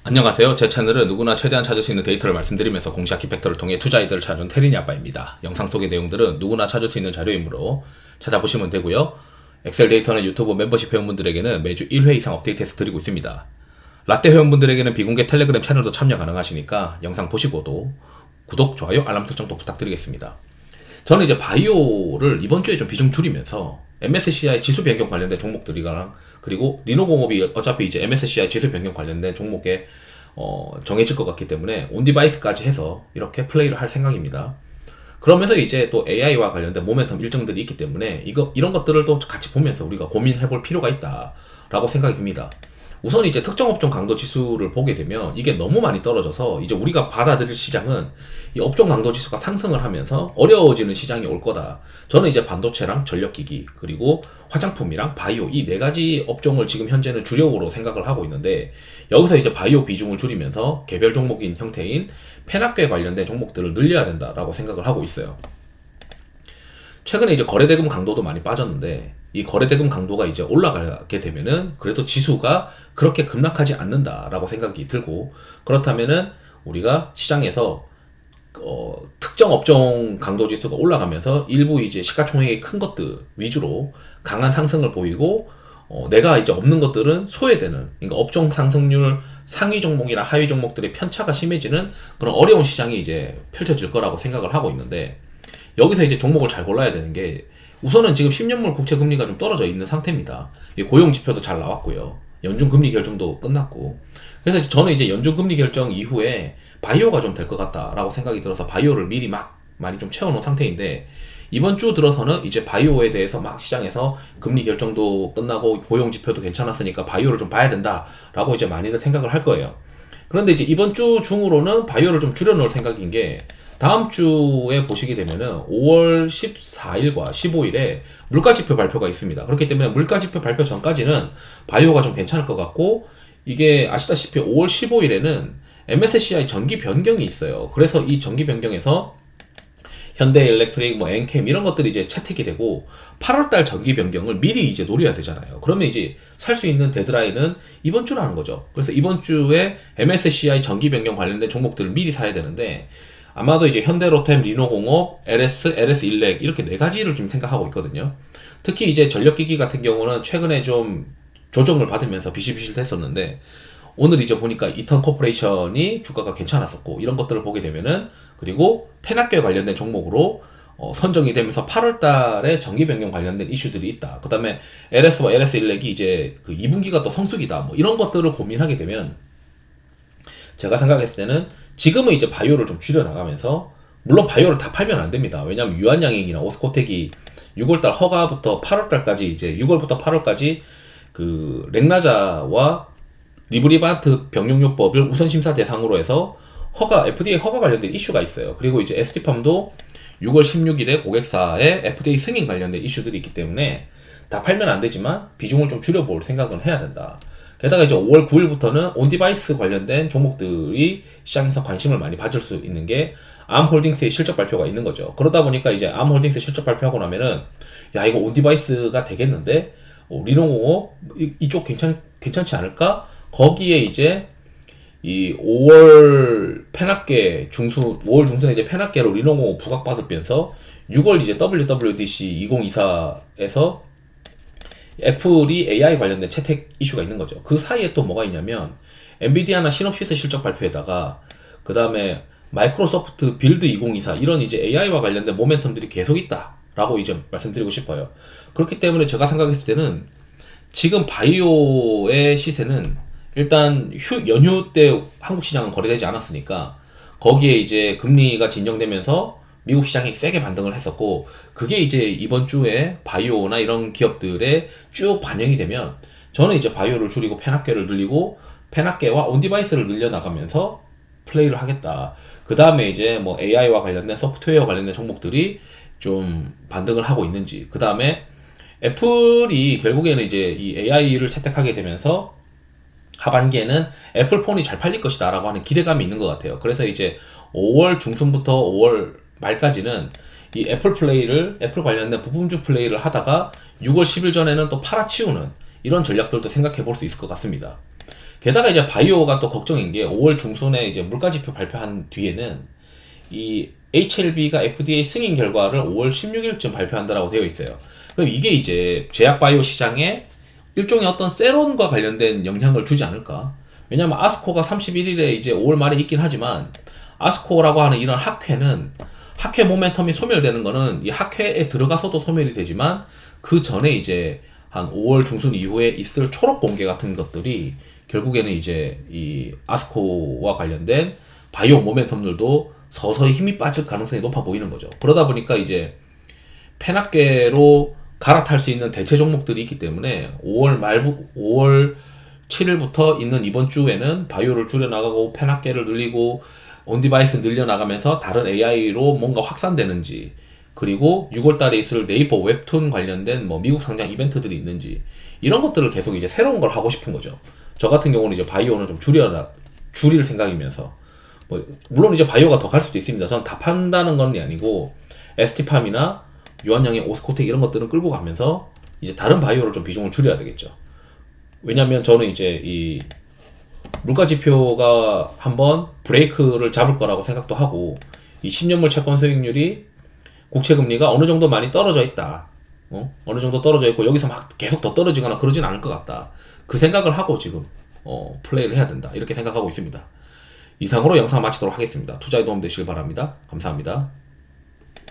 안녕하세요. 제 채널은 누구나 최대한 찾을 수 있는 데이터를 말씀드리면서 공시 아키팩터를 통해 투자 아이디어를 찾아준 테린이 아빠입니다. 영상 속의 내용들은 누구나 찾을 수 있는 자료이므로 찾아보시면 되고요. 엑셀 데이터는 유튜브 멤버십 회원분들에게는 매주 1회 이상 업데이트해서 드리고 있습니다. 라떼 회원분들에게는 비공개 텔레그램 채널도 참여 가능하시니까 영상 보시고도 구독, 좋아요, 알람 설정도 부탁드리겠습니다. 저는 이제 바이오를 이번 주에 좀 비중 줄이면서 MSCI 지수 변경 관련된 종목들이랑 그리고 리노공업이 어차피 이제 MSCI 지수 변경 관련된 종목에 정해질 것 같기 때문에 온디바이스까지 해서 이렇게 플레이를 할 생각입니다. 그러면서 이제 또 AI와 관련된 모멘텀 일정들이 있기 때문에 이런 것들을 또 같이 보면서 우리가 고민해 볼 필요가 있다라고 생각이 듭니다. 우선 이제 특정 업종 강도 지수를 보게 되면 이게 너무 많이 떨어져서 이제 우리가 받아들일 시장은 이 업종 강도 지수가 상승을 하면서 어려워지는 시장이 올 거다. 저는 이제 반도체랑 전력기기 그리고 화장품이랑 바이오 이 네 가지 업종을 지금 현재는 주력으로 생각을 하고 있는데 여기서 이제 바이오 비중을 줄이면서 개별 종목인 형태인 펜학궤 관련된 종목들을 늘려야 된다라고 생각을 하고 있어요. 최근에 이제 거래대금 강도도 많이 빠졌는데 이 거래대금 강도가 이제 올라가게 되면은 그래도 지수가 그렇게 급락하지 않는다라고 생각이 들고 그렇다면은 우리가 시장에서 특정 업종 강도 지수가 올라가면서 일부 이제 시가총액이 큰 것들 위주로 강한 상승을 보이고 내가 이제 없는 것들은 소외되는 그러니까 업종 상승률 상위 종목이나 하위 종목들의 편차가 심해지는 그런 어려운 시장이 이제 펼쳐질 거라고 생각을 하고 있는데 여기서 이제 종목을 잘 골라야 되는 게 우선은 지금 10년물 국채 금리가 좀 떨어져 있는 상태입니다. 고용 지표도 잘 나왔고요. 연준 금리 결정도 끝났고. 그래서 저는 이제 연준 금리 결정 이후에 바이오가 좀 될 것 같다라고 생각이 들어서 바이오를 미리 막 많이 좀 채워놓은 상태인데 이번 주 들어서는 이제 바이오에 대해서 막 시장에서 금리 결정도 끝나고 고용 지표도 괜찮았으니까 바이오를 좀 봐야 된다라고 이제 많이들 생각을 할 거예요. 그런데 이제 이번 주 중으로는 바이오를 좀 줄여놓을 생각인 게 다음 주에 보시게 되면은 5월 14일과 15일에 물가지표 발표가 있습니다. 그렇기 때문에 물가지표 발표 전까지는 바이오가 좀 괜찮을 것 같고 이게 아시다시피 5월 15일에는 MSCI 정기 변경이 있어요. 그래서 이 정기 변경에서 현대일렉트릭, 엔캠 이런 것들이 이제 채택이 되고 8월달 정기 변경을 미리 이제 노려야 되잖아요. 그러면 이제 살 수 있는 데드라인은 이번 주라는 거죠. 그래서 이번 주에 MSCI 정기 변경 관련된 종목들을 미리 사야 되는데 아마도 이제 현대로템, 리노공업, LS일렉 이렇게 네 가지를 좀 생각하고 있거든요. 특히 이제 전력기기 같은 경우는 최근에 좀 조정을 받으면서 비실비실했었는데 오늘 이제 보니까 이턴 코퍼레이션이 주가가 괜찮았었고 이런 것들을 보게 되면은 그리고 펜학궤 관련된 종목으로 선정이 되면서 8월 달에 정기 변경 관련된 이슈들이 있다. 그 다음에 LS와 LS일렉이 이제 그 2분기가 또 성수기다. 이런 것들을 고민하게 되면 제가 생각했을 때는 지금은 이제 바이오를 좀 줄여나가면서 물론 바이오를 다 팔면 안 됩니다. 왜냐하면 유한양행이나 오스코텍이 6월달 허가부터 8월달까지 이제 6월부터 8월까지 그 렉나자와 리브리반트 병용요법을 우선심사 대상으로 해서 FDA 허가 관련된 이슈가 있어요. 그리고 이제 ST팜도 6월 16일에 고객사의 FDA 승인 관련된 이슈들이 있기 때문에 다 팔면 안 되지만 비중을 좀 줄여볼 생각은 해야 된다. 게다가 이제 5월 9일부터는 온디바이스 관련된 종목들이 시장에서 관심을 많이 받을 수 있는 게 암홀딩스의 실적 발표가 있는 거죠. 그러다 보니까 이제 암홀딩스 실적 발표하고 나면은 야 이거 온디바이스가 되겠는데 리노공업 이쪽 괜찮지 않을까? 거기에 이제 이 5월 중순에 이제 펜학궤로 리노공업 부각받으면서 6월 이제 WWDC 2024에서 애플이 AI 관련된 채택 이슈가 있는 거죠. 그 사이에 또 뭐가 있냐면 엔비디아나 시놉시스 실적 발표에다가 그 다음에 마이크로소프트 빌드 2024 이런 이제 AI와 관련된 모멘텀들이 계속 있다라고 이제 말씀드리고 싶어요. 그렇기 때문에 제가 생각했을 때는 지금 바이오의 시세는 일단 연휴 때 한국 시장은 거래되지 않았으니까 거기에 이제 금리가 진정되면서 미국 시장이 세게 반등을 했었고 그게 이제 이번 주에 바이오나 이런 기업들에 쭉 반영이 되면 저는 이제 바이오를 줄이고 펜학궤를 늘리고 펜학궤와 온디바이스를 늘려나가면서 플레이를 하겠다. 그 다음에 이제 AI와 관련된 소프트웨어 관련된 종목들이 좀 반등을 하고 있는지 그 다음에 애플이 결국에는 이제 이 AI를 채택하게 되면서 하반기에는 애플폰이 잘 팔릴 것이다 라고 하는 기대감이 있는 것 같아요. 그래서 이제 5월 중순부터 5월 말까지는 이 애플 관련된 부품주 플레이를 하다가 6월 10일 전에는 또 팔아치우는 이런 전략들도 생각해 볼 수 있을 것 같습니다. 게다가 이제 바이오가 또 걱정인 게 5월 중순에 이제 물가지표 발표한 뒤에는 이 HLB가 FDA 승인 결과를 5월 16일쯤 발표한다라고 되어 있어요. 그럼 이게 이제 제약 바이오 시장에 일종의 어떤 세론과 관련된 영향을 주지 않을까? 왜냐면 아스코가 31일에 이제 5월 말에 있긴 하지만 아스코라고 하는 이런 학회는 학회 모멘텀이 소멸되는 거는 이 학회에 들어가서도 소멸이 되지만 그 전에 이제 한 5월 중순 이후에 있을 초록 공개 같은 것들이 결국에는 이제 이 아스코와 관련된 바이오 모멘텀들도 서서히 힘이 빠질 가능성이 높아 보이는 거죠. 그러다 보니까 이제 페나케로 갈아탈 수 있는 대체 종목들이 있기 때문에 5월 7일부터 있는 이번 주에는 바이오를 줄여나가고 페나케를 늘리고 온디바이스 늘려나가면서 다른 AI로 뭔가 확산되는지, 그리고 6월달에 있을 네이버 웹툰 관련된 뭐 미국 상장 이벤트들이 있는지, 이런 것들을 계속 이제 새로운 걸 하고 싶은 거죠. 저 같은 경우는 이제 바이오는 좀 줄일 생각이면서, 뭐 물론 이제 바이오가 더 갈 수도 있습니다. 저는 다 판다는 건 아니고 ST팜이나 유한양의 오스코텍 이런 것들은 끌고 가면서 이제 다른 바이오를 좀 비중을 줄여야 되겠죠. 왜냐면 저는 이제 이 물가지표가 한번 브레이크를 잡을 거라고 생각도 하고, 이 10년물 채권 수익률이 국채금리가 어느 정도 많이 떨어져 있다. 어느 정도 떨어져 있고 여기서 막 계속 더 떨어지거나 그러진 않을 것 같다. 그 생각을 하고 지금 플레이를 해야 된다. 이렇게 생각하고 있습니다. 이상으로 영상 마치도록 하겠습니다. 투자에 도움 되시길 바랍니다. 감사합니다.